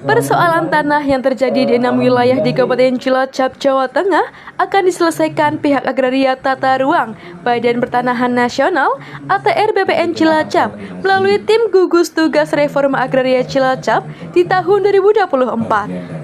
Persoalan tanah yang terjadi di 6 wilayah di Kabupaten Cilacap, Jawa Tengah akan diselesaikan pihak Agraria Tata Ruang Badan Pertanahan Nasional (ATR) BPN Cilacap melalui tim gugus tugas reforma agraria Cilacap di tahun 2024.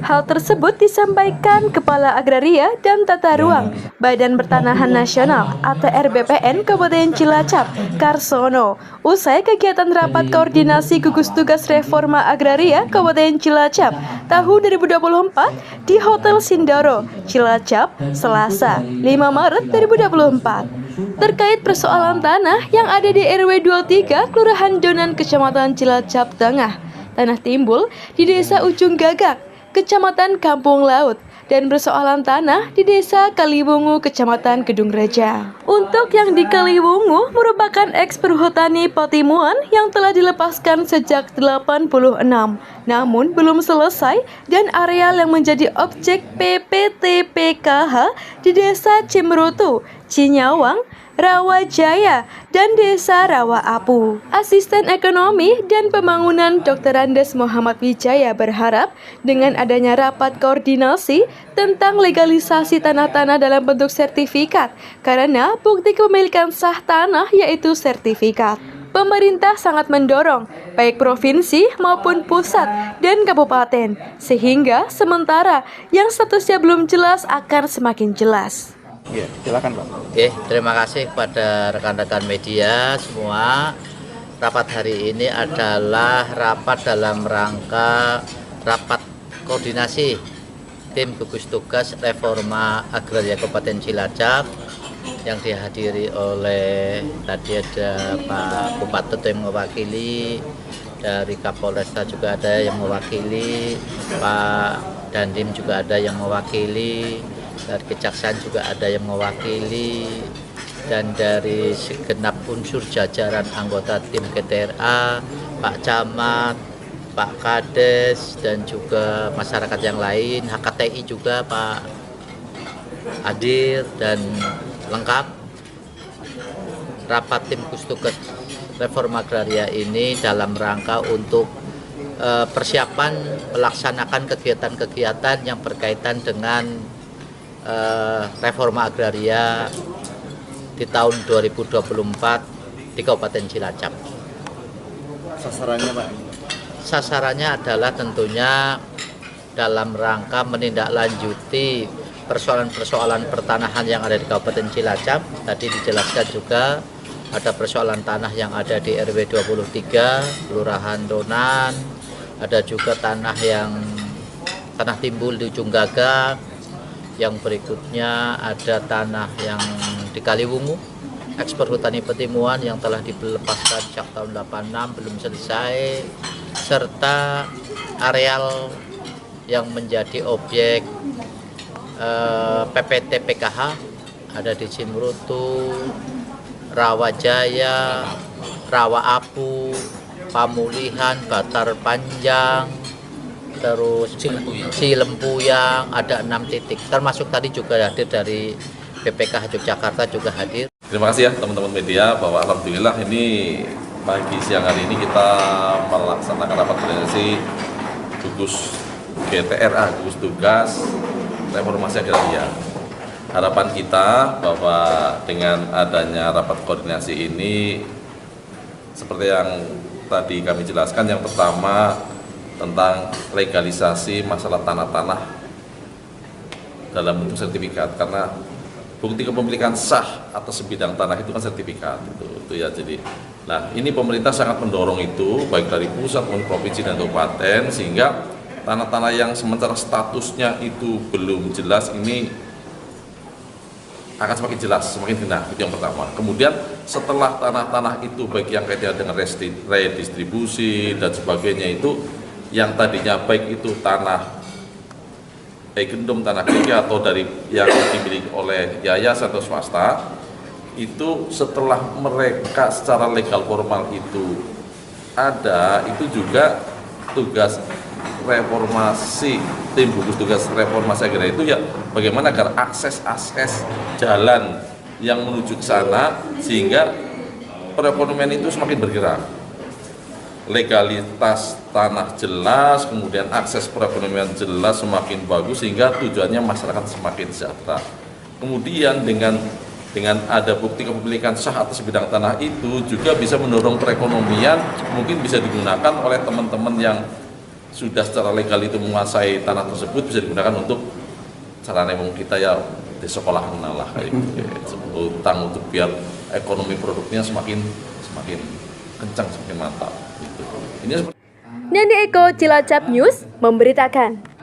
Hal tersebut disampaikan Kepala Agraria dan Tata Ruang Badan Pertanahan Nasional (ATR) BPN Kabupaten Cilacap, Karsono, usai kegiatan rapat koordinasi gugus tugas reforma agraria Kabupaten Cilacap tahun 2024 di Hotel Sindoro, Cilacap, Selasa, 5 Maret 2024. Terkait persoalan tanah yang ada di RW 23 Kelurahan Donan, Kecamatan Cilacap Tengah. Tanah timbul di Desa Ujung Gagak, Kecamatan Kampung Laut, dan persoalan tanah di Desa Kaliwungu, Kecamatan Kedung Reja. Untuk yang di Kaliwungu merupakan eks perhutani Patimuan yang telah dilepaskan sejak 86, namun belum selesai, dan areal yang menjadi objek PPTPKH di Desa Cimrutu, Cinyawang, Rawajaya, dan Desa Rawa Apu. Asisten Ekonomi dan Pembangunan Dr. Andes Muhammad Wijaya berharap dengan adanya rapat koordinasi tentang legalisasi tanah-tanah dalam bentuk sertifikat, karena bukti kepemilikan sah tanah yaitu sertifikat. Pemerintah sangat mendorong baik provinsi maupun pusat dan kabupaten, sehingga sementara yang statusnya belum jelas akan semakin jelas. Ya, silakan Pak. Oke, terima kasih kepada rekan-rekan media semua. Rapat hari ini adalah rapat dalam rangka rapat koordinasi tim gugus tugas reforma agraria Kabupaten Cilacap yang dihadiri oleh tadi ada Pak Bupati yang mewakili, dari Kapolresta juga ada yang mewakili, Pak Dandim juga ada yang mewakili, dari Kejaksaan juga ada yang mewakili, dan dari segenap unsur jajaran anggota tim GTRA, Pak Camat, Pak Kades, dan juga masyarakat yang lain, HKTI juga Pak hadir dan lengkap. Rapat tim gugus tugas reforma agraria ini dalam rangka untuk persiapan melaksanakan kegiatan-kegiatan yang berkaitan dengan reforma agraria di tahun 2024 di Kabupaten Cilacap. Sasarannya Pak? Sasarannya adalah tentunya dalam rangka menindaklanjuti persoalan-persoalan pertanahan yang ada di Kabupaten Cilacap. Tadi dijelaskan juga ada persoalan tanah yang ada di RW 23 Kelurahan Donan, ada juga tanah timbul di Ujung Gagak. Yang berikutnya ada tanah yang di Kaliwungu, eks perhutani Petimuan yang telah dilepaskan sejak tahun 86 belum selesai, serta areal yang menjadi objek PPTPKH ada di Cimrutu, Rawajaya, Rawa Apu, Pamulihan, Batar Panjang, terus Cilempuyang, ada 6 titik, termasuk tadi juga hadir dari BPKH Yogyakarta juga hadir. Terima kasih ya teman-teman media, bahwa alhamdulillah ini pagi siang hari ini kita melaksanakan rapat koordinasi gugus GTRA, gugus tugas reformasi agraria. Harapan kita bahwa dengan adanya rapat koordinasi ini, seperti yang tadi kami jelaskan, yang pertama tentang legalisasi masalah tanah-tanah dalam bentuk sertifikat, karena bukti kepemilikan sah atas sebidang tanah itu kan sertifikat itu ya. Jadi, nah ini pemerintah sangat mendorong itu baik dari pusat maupun provinsi dan kabupaten, sehingga tanah-tanah yang sementara statusnya itu belum jelas ini akan semakin jelas, semakin genah. Itu yang pertama. Kemudian setelah tanah-tanah itu baik yang kaitannya dengan redistribusi dan sebagainya, itu yang tadinya baik itu tanah gendum, tanah kerja, atau dari yang dimiliki oleh yayasan atau swasta, itu setelah mereka secara legal formal itu ada, itu juga tugas reformasi tim gugus tugas reformasi agraria itu ya bagaimana agar akses jalan yang menuju ke sana sehingga perekonomian itu semakin bergerak. legalitas tanah jelas, kemudian akses perekonomian jelas semakin bagus sehingga tujuannya masyarakat semakin sejahtera. Kemudian dengan ada bukti kepemilikan sah atas bidang tanah itu juga bisa mendorong perekonomian, mungkin bisa digunakan oleh teman-teman yang sudah secara legal itu menguasai tanah tersebut, bisa digunakan untuk sarana umum kita ya di sekolah menalah kayak gitu, utang untuk biar ekonomi produknya semakin kencang, semakin mantap. Gitu. Ini Nandi Eko, Cilacap News memberitakan.